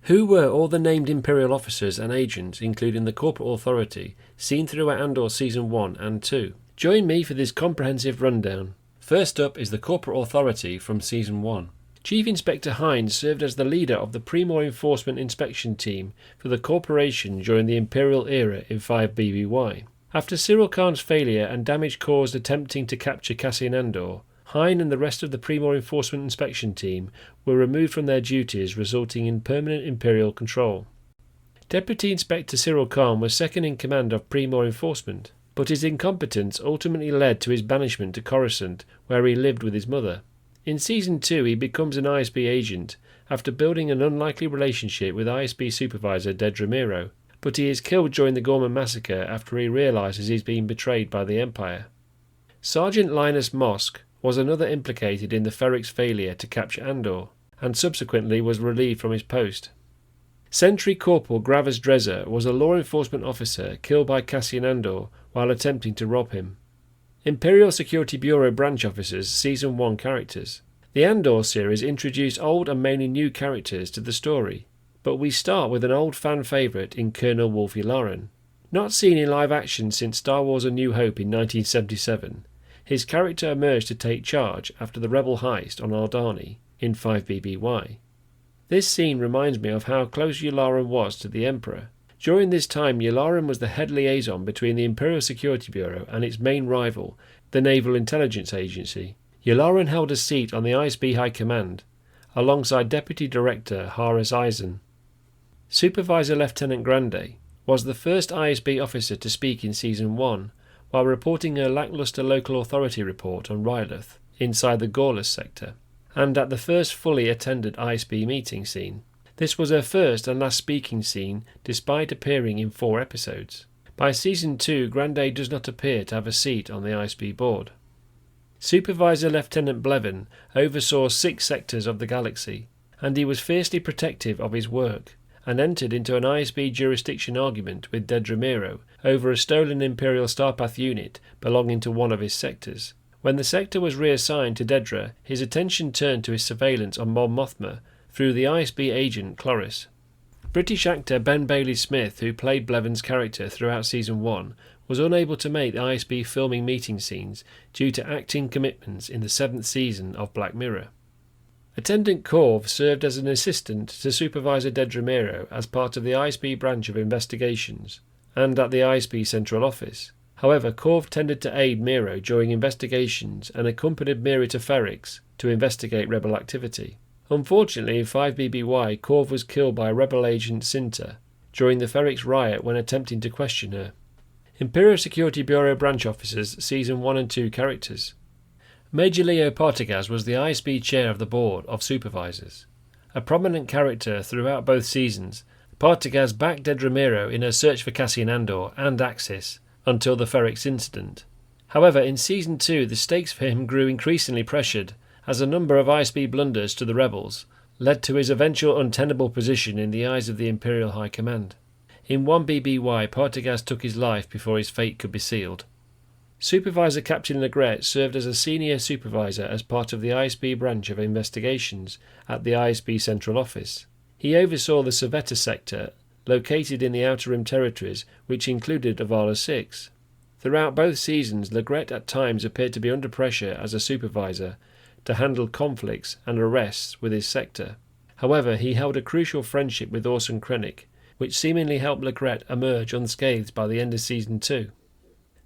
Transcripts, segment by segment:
Who were all the named Imperial officers and agents, including the corporate authority, seen throughout Andor Season 1 and 2? Join me for this comprehensive rundown. First up is the corporate authority from Season 1. Chief Inspector Hyne served as the leader of the Pre-Mor Enforcement Inspection Team for the Corporation during the Imperial era in 5 BBY. After Syril Karn's failure and damage caused attempting to capture Cassian Andor, Hyne and the rest of the Pre-Mor Enforcement Inspection Team were removed from their duties, resulting in permanent Imperial control. Deputy Inspector Syril Karn was second in command of Pre-Mor Enforcement, but his incompetence ultimately led to his banishment to Coruscant, where he lived with his mother. In Season 2 he becomes an ISB agent after building an unlikely relationship with ISB supervisor Dedra Meero, but he is killed during the Gorman massacre after he realises he's been betrayed by the Empire. Sergeant Linus Mosk was another implicated in the Ferrix failure to capture Andor, and subsequently was relieved from his post. Sentry Corporal Gravas Drezzer was a law enforcement officer killed by Cassian Andor while attempting to rob him. Imperial Security Bureau branch officers Season 1 characters. The Andor series introduced old and mainly new characters to the story, but we start with an old fan favourite in Colonel Wolf Yularen. Not seen in live action since Star Wars A New Hope in 1977, his character emerged to take charge after the rebel heist on Aldhani in 5 BBY. This scene reminds me of how close Yularen was to the Emperor. During this time, Yularen was the head liaison between the Imperial Security Bureau and its main rival, the Naval Intelligence Agency. Yularen held a seat on the ISB High Command, alongside Deputy Director Haris Eisen. Supervisor Lieutenant Grande was the first ISB officer to speak in Season 1, while reporting a lacklustre local authority report on Ryloth, inside the Gorlus sector, and at the first fully attended ISB meeting scene. This was her first and last speaking scene, despite appearing in 4 episodes. By Season 2, Grande does not appear to have a seat on the ISB board. Supervisor Lieutenant Blevin oversaw 6 sectors of the galaxy, and he was fiercely protective of his work, and entered into an ISB jurisdiction argument with Dedra Meero over a stolen Imperial Starpath unit belonging to one of his sectors. When the sector was reassigned to Dedra, his attention turned to his surveillance on Mon Mothma through the ISB agent Cloris. British actor Ben Bailey-Smith, who played Blevin's character throughout Season 1, was unable to make the ISB filming meeting scenes due to acting commitments in the 7th season of Black Mirror. Attendant Corv served as an assistant to Supervisor Dedra Meero as part of the ISB branch of investigations and at the ISB Central Office. However, Corv tended to aid Meero during investigations and accompanied Meero to Ferrix to investigate rebel activity. Unfortunately, in 5 BBY, Corv was killed by rebel agent Cinta during the Ferrix riot when attempting to question her. Imperial Security Bureau branch officers Season 1 and 2 characters. Major Leo Partagaz was the ISB chair of the Board of Supervisors. A prominent character throughout both seasons, Partagaz backed Dedra Meero in her search for Cassian Andor and Axis until the Ferrix incident. However, in Season 2 the stakes for him grew increasingly pressured as a number of ISB blunders to the rebels led to his eventual untenable position in the eyes of the Imperial High Command. In 1 BBY, Partagaz took his life before his fate could be sealed. Supervisor Captain Legret served as a senior supervisor as part of the ISB branch of investigations at the ISB Central Office. He oversaw the Savetta sector, located in the Outer Rim territories, which included Avala 6. Throughout both seasons, Legret at times appeared to be under pressure as a supervisor to handle conflicts and arrests with his sector. However, he held a crucial friendship with Orson Krennic, which seemingly helped Legret emerge unscathed by the end of Season 2.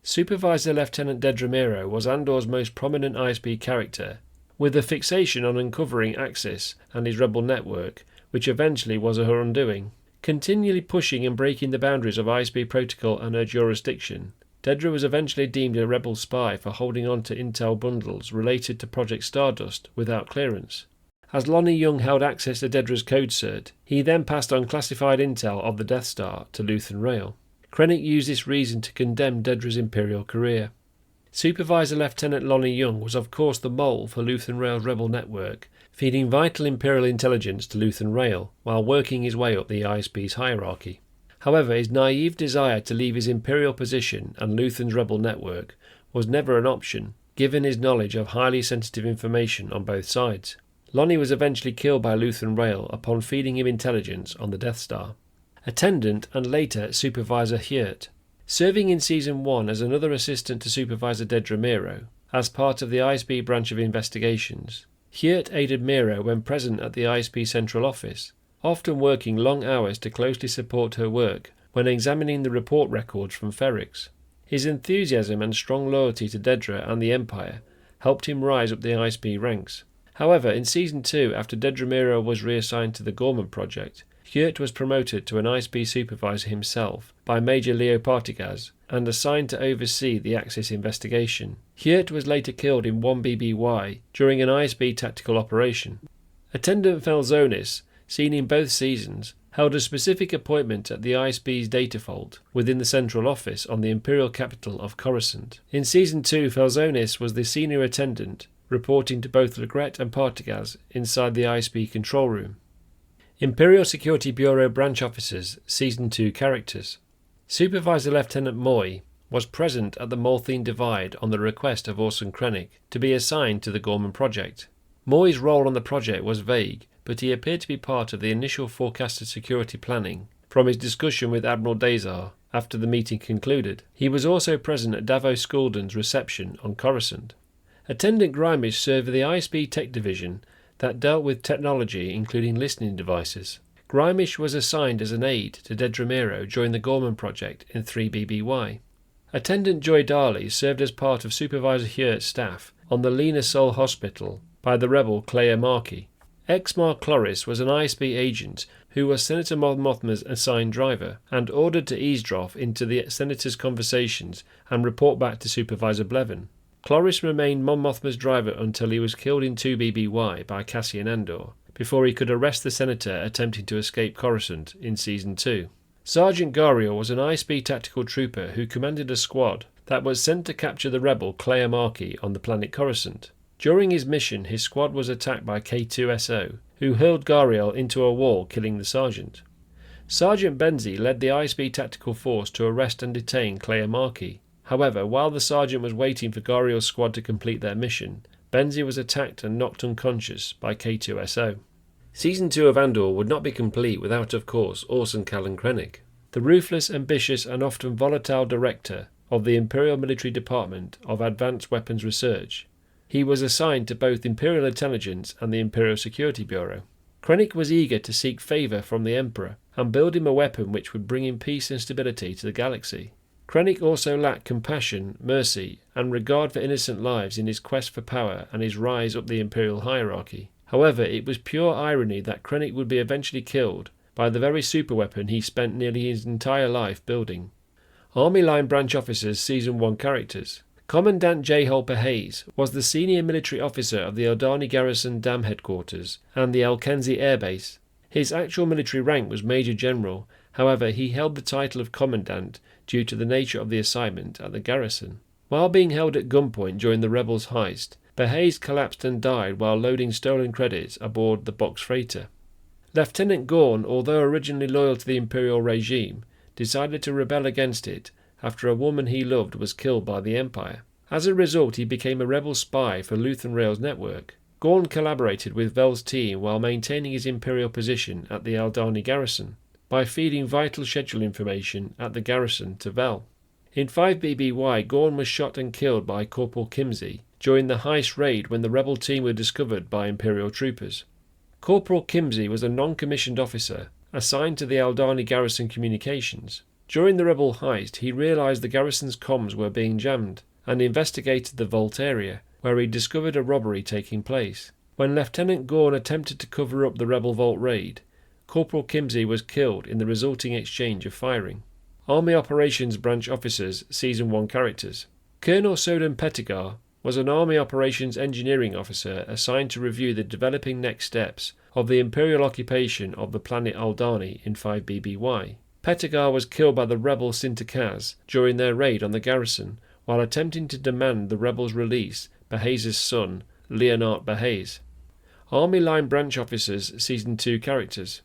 Supervisor Lieutenant Dedra Meero was Andor's most prominent ISB character, with a fixation on uncovering Axis and his rebel network, which eventually was her undoing. Continually pushing and breaking the boundaries of ISB protocol and her jurisdiction, Dedra was eventually deemed a rebel spy for holding on to intel bundles related to Project Stardust without clearance. As Lonnie Young held access to Dedra's code cert, he then passed on classified intel of the Death Star to Luthen Rail. Krennic used this reason to condemn Dedra's Imperial career. Supervisor Lieutenant Lonnie Young was of course the mole for Luthen Rail's rebel network, feeding vital Imperial intelligence to Luthen Rail while working his way up the ISB's hierarchy. However, his naive desire to leave his Imperial position and Luthen's rebel network was never an option, given his knowledge of highly sensitive information on both sides. Lonnie was eventually killed by Luthen Rail upon feeding him intelligence on the Death Star. Attendant and later Supervisor Hyne. Serving in Season 1 as another assistant to Supervisor Dedra Meero, as part of the ISB branch of investigations, Hyne aided Meero when present at the ISB central office, often working long hours to closely support her work when examining the report records from Ferrix. His enthusiasm and strong loyalty to Dedra and the Empire helped him rise up the ISB ranks. However, in Season 2, after Dedra Meero was reassigned to the Gorman project, Hyne was promoted to an ISB supervisor himself by Major Leo Partagaz and assigned to oversee the Axis investigation. Hyne was later killed in 1BBY during an ISB tactical operation. Attendant Felzonis, seen in both seasons, held a specific appointment at the ISB's data vault within the central office on the Imperial capital of Coruscant. In Season 2, Felzonis was the senior attendant, reporting to both Legret and Partagaz inside the ISB control room. Imperial Security Bureau branch officers, Season 2 characters. Supervisor Lieutenant Moy was present at the Malthine Divide on the request of Orson Krennic to be assigned to the Gorman project. Moy's role on the project was vague, but he appeared to be part of the initial forecasted security planning from his discussion with Admiral Dazar after the meeting concluded. He was also present at Davos Skulden's reception on Coruscant. Attendant Grimish served the ISB Tech Division that dealt with technology including listening devices. Grimish was assigned as an aide to Dedra Meero during the Gorman project in 3BBY. Attendant Joy Darley served as part of Supervisor Hyne's staff on the Lena Sol Hospital by the rebel Clea Markey. Exmar Cloris was an ISB agent who was Senator Mon Mothma's assigned driver and ordered to eavesdrop into the Senator's conversations and report back to Supervisor Blevin. Cloris remained Mon Mothma's driver until he was killed in 2BBY by Cassian Andor, before he could arrest the Senator attempting to escape Coruscant in Season 2. Sergeant Gariel was an ISB tactical trooper who commanded a squad that was sent to capture the rebel Clea Markey on the planet Coruscant. During his mission, his squad was attacked by K2SO, who hurled Gariel into a wall, killing the sergeant. Sergeant Benzie led the ISB tactical force to arrest and detain Clea Markey. However, while the sergeant was waiting for Gariel's squad to complete their mission, Benzie was attacked and knocked unconscious by K2SO. Season 2 of Andor would not be complete without, of course, Orson Callan Krennic, the ruthless, ambitious and often volatile director of the Imperial Military Department of Advanced Weapons Research. He was assigned to both Imperial Intelligence and the Imperial Security Bureau. Krennic was eager to seek favour from the Emperor and build him a weapon which would bring him peace and stability to the galaxy. Krennic also lacked compassion, mercy, and regard for innocent lives in his quest for power and his rise up the Imperial hierarchy. However, it was pure irony that Krennic would be eventually killed by the very superweapon he spent nearly his entire life building. Army Line Branch Officers Season 1 characters. Commandant J. Holper Hayes was the senior military officer of the Eldani Garrison Dam Headquarters and the Elkenzi Air Base. His actual military rank was Major General, however he held the title of Commandant due to the nature of the assignment at the garrison. While being held at gunpoint during the rebels' heist, Behayes collapsed and died while loading stolen credits aboard the box freighter. Lieutenant Gorn, although originally loyal to the Imperial regime, decided to rebel against it after a woman he loved was killed by the Empire. As a result, he became a rebel spy for Luthen Rail's network. Gorn collaborated with Vel's team while maintaining his Imperial position at the Aldhani garrison by feeding vital schedule information at the garrison to Vel. In 5BBY, Gorn was shot and killed by Corporal Kimsey during the heist raid when the rebel team were discovered by Imperial troopers. Corporal Kimsey was a non-commissioned officer assigned to the Aldhani garrison communications. During the rebel heist, he realised the garrison's comms were being jammed and investigated the vault area, where he discovered a robbery taking place. When Lieutenant Gorn attempted to cover up the rebel vault raid, Corporal Kimsey was killed in the resulting exchange of firing. Army Operations Branch Officers Season 1 characters. Colonel Soden Petigar was an Army Operations Engineering Officer assigned to review the developing next steps of the Imperial occupation of the planet Aldhani in 5BBY. Petigar was killed by the rebel Sinterkaz during their raid on the garrison while attempting to demand the rebels release Behayes' son, Leonard Behayes. Army Line Branch Officers Season 2 characters.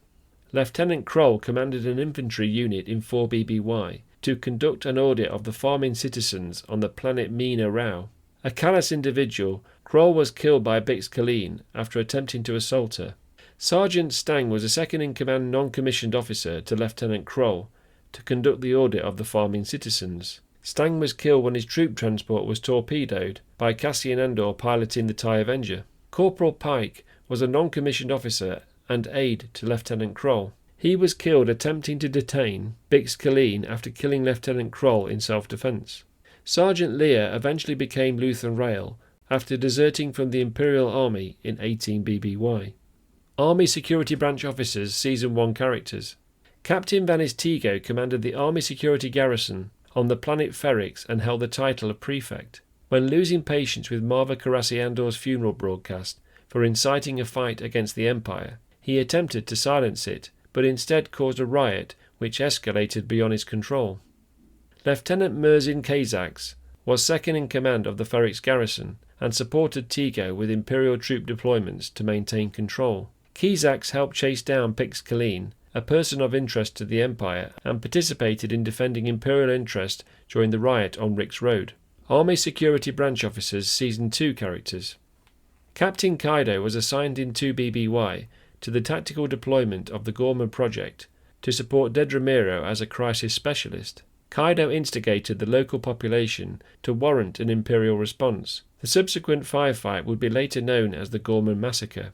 Lieutenant Kroll commanded an infantry unit in 4BBY to conduct an audit of the farming citizens on the planet Mina Rao. A callous individual, Kroll was killed by Bix Kalleen after attempting to assault her. Sergeant Stang was a second-in-command non-commissioned officer to Lieutenant Kroll to conduct the audit of the farming citizens. Stang was killed when his troop transport was torpedoed by Cassian Andor piloting the TIE Avenger. Corporal Pike was a non-commissioned officer and aide to Lieutenant Kroll. He was killed attempting to detain Bix Kalleen after killing Lieutenant Kroll in self-defense. Sergeant Lear eventually became Luthen Rail after deserting from the Imperial Army in 18 BBY. Army Security Branch Officers Season 1 characters. Captain Vanis Tigo commanded the Army Security Garrison on the planet Ferrix and held the title of Prefect. When losing patience with Marva Karasi Andor's funeral broadcast for inciting a fight against the Empire, he attempted to silence it, but instead caused a riot which escalated beyond his control. Lieutenant Merzin Kazaks was second in command of the Ferrix garrison and supported Tigo with Imperial troop deployments to maintain control. Kazaks helped chase down Bix Kalleen, a person of interest to the Empire, and participated in defending Imperial interest during the riot on Rix Road. Army Security Branch Officers Season 2 characters. Captain Kaido was assigned in 2 BBY to the tactical deployment of the Gorman Project to support Dedra Meero as a crisis specialist. Kaido instigated the local population to warrant an Imperial response. The subsequent firefight would be later known as the Gorman Massacre.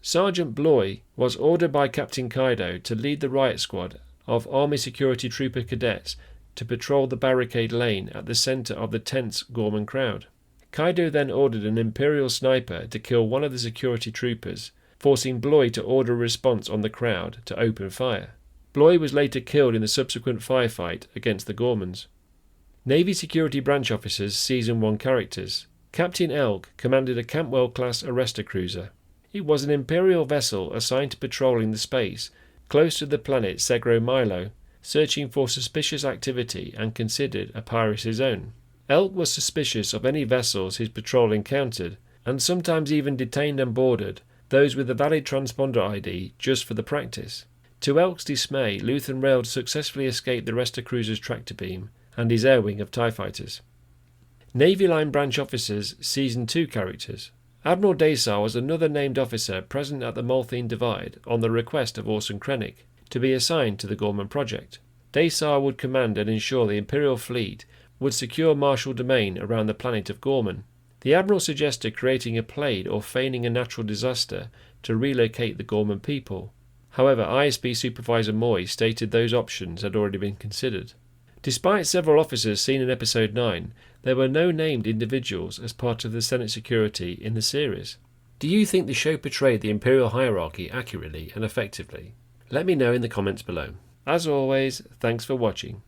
Sergeant Bloy was ordered by Captain Kaido to lead the riot squad of Army Security Trooper cadets to patrol the barricade lane at the centre of the tense Gorman crowd. Kaido then ordered an Imperial sniper to kill one of the security troopers, forcing Bloy to order a response on the crowd to open fire. Bloy was later killed in the subsequent firefight against the Gormans. Navy Security Branch Officers Season 1 characters. Captain Elk commanded a Campwell-class arrestor cruiser. It was an Imperial vessel assigned to patrolling the space close to the planet Segro Milo, searching for suspicious activity and considered a piracy zone. Elk was suspicious of any vessels his patrol encountered, and sometimes even detained and boarded those with a valid transponder ID just for the practice. To Elk's dismay, Luthen Rail successfully escaped the arrestor cruiser's tractor beam and his air wing of TIE fighters. Navy Line Branch Officers Season 2 characters. Admiral Daysar was another named officer present at the Malthine Divide on the request of Orson Krennic to be assigned to the Gorman Project. Daysar would command and ensure the Imperial fleet would secure martial domain around the planet of Gorman. The Admiral suggested creating a plague or feigning a natural disaster to relocate the Gorman people. However, ISB Supervisor Moy stated those options had already been considered. Despite several officers seen in Episode 9, there were no named individuals as part of the Senate security in the series. Do you think the show portrayed the Imperial hierarchy accurately and effectively? Let me know in the comments below. As always, thanks for watching.